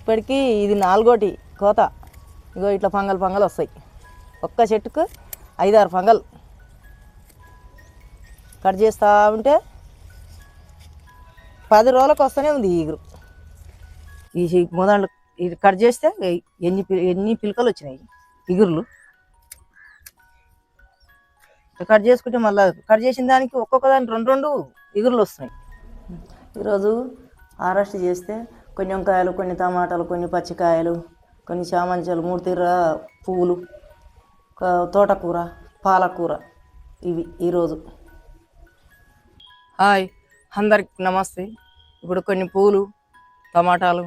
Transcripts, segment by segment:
ఇప్పటికీ ఇది 4వ కోత. ఇగో ఇట్లా పంగలు వస్తాయి. ఒక్క చెట్టుకు 5-6 పంగలు కట్ చేస్తూ ఉంటే 10 రోజులకు వస్తూనే ఉంది ఈగురు. ఈ మొదలు ఇది కట్ చేస్తే ఎన్ని పిలకలు వచ్చినాయి ఇగురులు. కట్ చేసుకుంటే మళ్ళీ కట్ చేసిన దానికి ఒక్కొక్క దానికి 2 ఇగురులు వస్తున్నాయి. ఈరోజు హార్వెస్ట్ చేస్తే కొన్ని వంకాయలు, కొన్ని టమాటాలు, కొన్ని పచ్చికాయలు, కొన్ని చామంచాలు, 3 తీర్ర పువ్వులు, తోటకూర, పాలకూర, ఇవి ఈరోజు. హాయ్, అందరికి నమస్తే. ఇప్పుడు కొన్ని పూలు, టమాటాలు,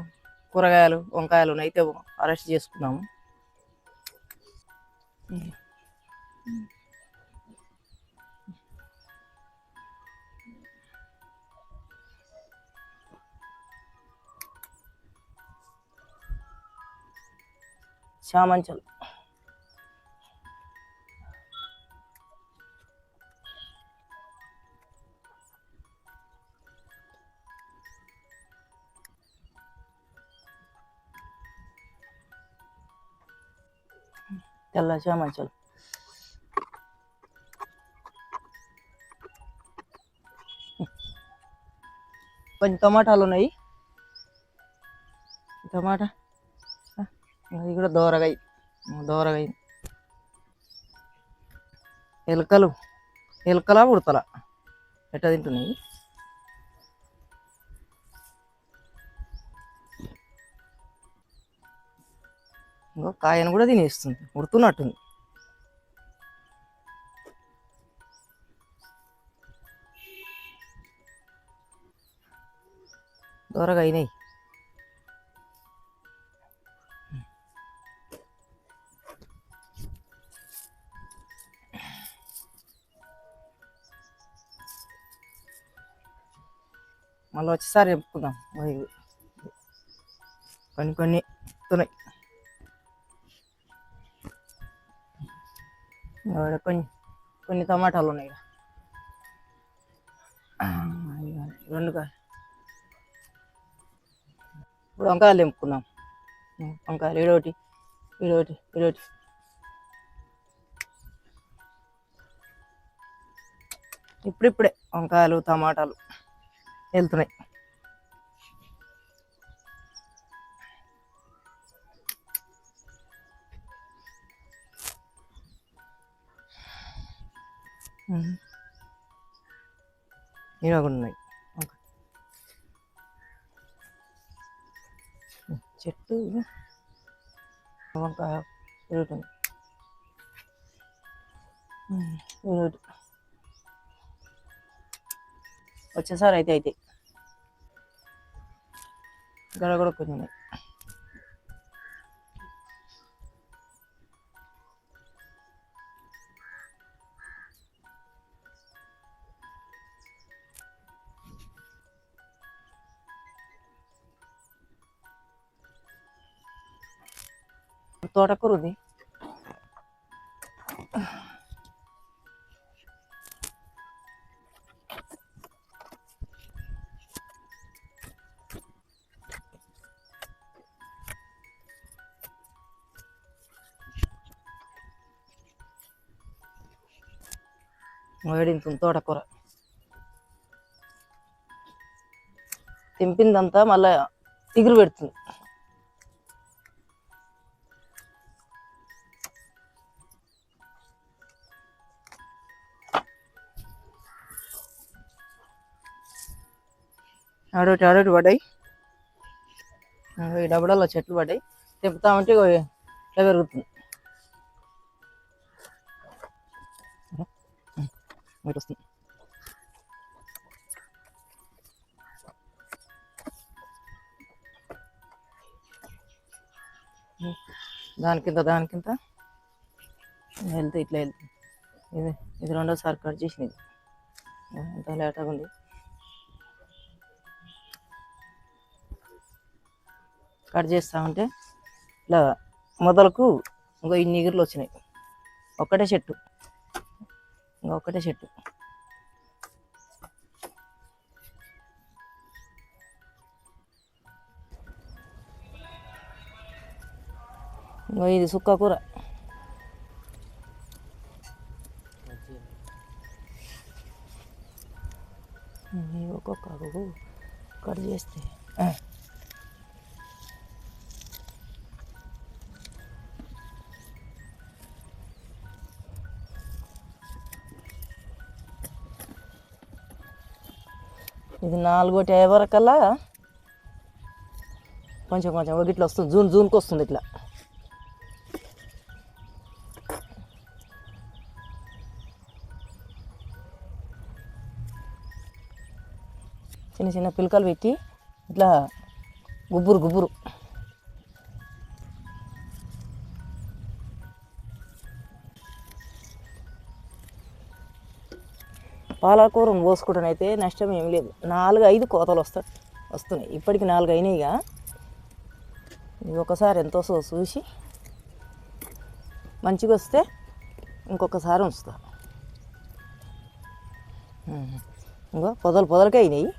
కూరగాయలు, వంకాయలు అయితే హార్వెస్ట్ చేసుకున్నాము. చామంచాలు, తెల్ల చామంచాలు, కొంచెం టమాటాలు ఉన్నాయి. టమాటా ఇది కూడా దోరగాయ. ఎలుకలా ఉడతలా ఎట్లా తింటున్నాయి. ఇంకో కాయను కూడా తినేస్తుంది, ఉడుతున్నట్టుంది. దోరగా అయినాయి. మళ్ళీ వచ్చేసారి చెప్పుకుందాం. కొన్ని వస్తున్నాయి. కొన్ని టమాటాలు ఉన్నాయి. 2 కాయలు. ఇప్పుడు వంకాయలు తెంపుకుందాం. వంకాయలు ఇడోటి. ఇప్పుడిప్పుడే వంకాయలు, టమాటాలు వెళ్తున్నాయి. ఇవి కూడా ఉన్నాయి. చెట్టు వంకాయ పెరుగుతుంది. వచ్చేసారి అయితే గడ కూడా కొన్ని ఉన్నాయి. తోటకూర ఉంది. వేడింతుంది తోటకూర. తెంపిందంతా మళ్ళా ఇగురు పెడుతుంది. ఆడోటి పడ్డాయి. ఈ డబ్బులలో చెట్లు పడ్డాయి. తెంపుతామంటే ఇట్లా పెరుగుతుంది. వస్తుంది. దానికింత వెళ్తే ఇట్లా వెళ్తుంది. ఇది 2వ సారి కట్ చేసినది. ఎంత లేటగా ఉంది. కట్ చేస్తూ ఉంటే ఇట్లా మొదలకు ఇంకో ఇన్ని ఇగురులు వచ్చినాయి. ఒక్కటే చెట్టు. ఇంకో ఇది సుక్క కూర. ఒక్కొక్క కట్ చేస్తే ఇది 4 వరకల్లా కొంచెం కొంచెం ఇట్లా వస్తుంది, జూన్కి వస్తుంది ఇట్లా. చిన్న చిన్న పిలకలు పెట్టి ఇట్లా గుబ్బురు పాలకూరను పోసుకోవడం అయితే నష్టం ఏం లేదు. 4-5 కోతలు వస్తున్నాయి. ఇప్పటికి 4 అయినాయిగా. ఇది ఒకసారి ఎంతో చూసి మంచిగా వస్తే ఇంకొకసారి ఉంచుతా. ఇంకో పొదలకే అయినాయి.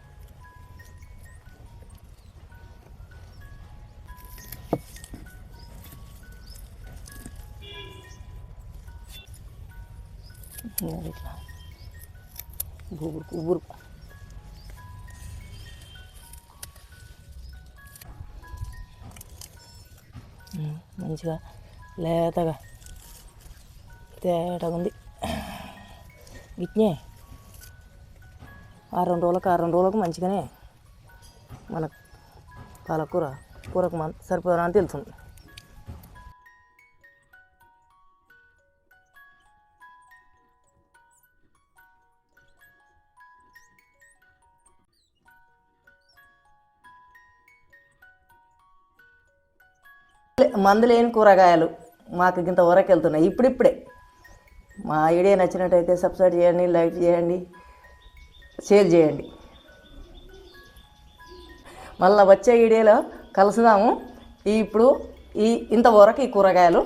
ఇట్లా గుబురు మంచిగా లేతగా తేటగా ఉంది. గిట్నే 6 రోజులకు మంచిగానే మన కూరకు సరిపోదా అని తెలుస్తుంది. మందు లేని కూరగాయలు మాకు ఇంత వరకు వెళ్తున్నాయి ఇప్పుడిప్పుడే. మా వీడియో నచ్చినట్టయితే సబ్స్క్రైబ్ చేయండి, లైక్ చేయండి, షేర్ చేయండి. మళ్ళీ వచ్చే వీడియోలో కలుసుదాము. ఇప్పుడు ఇంతవరకు ఈ కూరగాయలు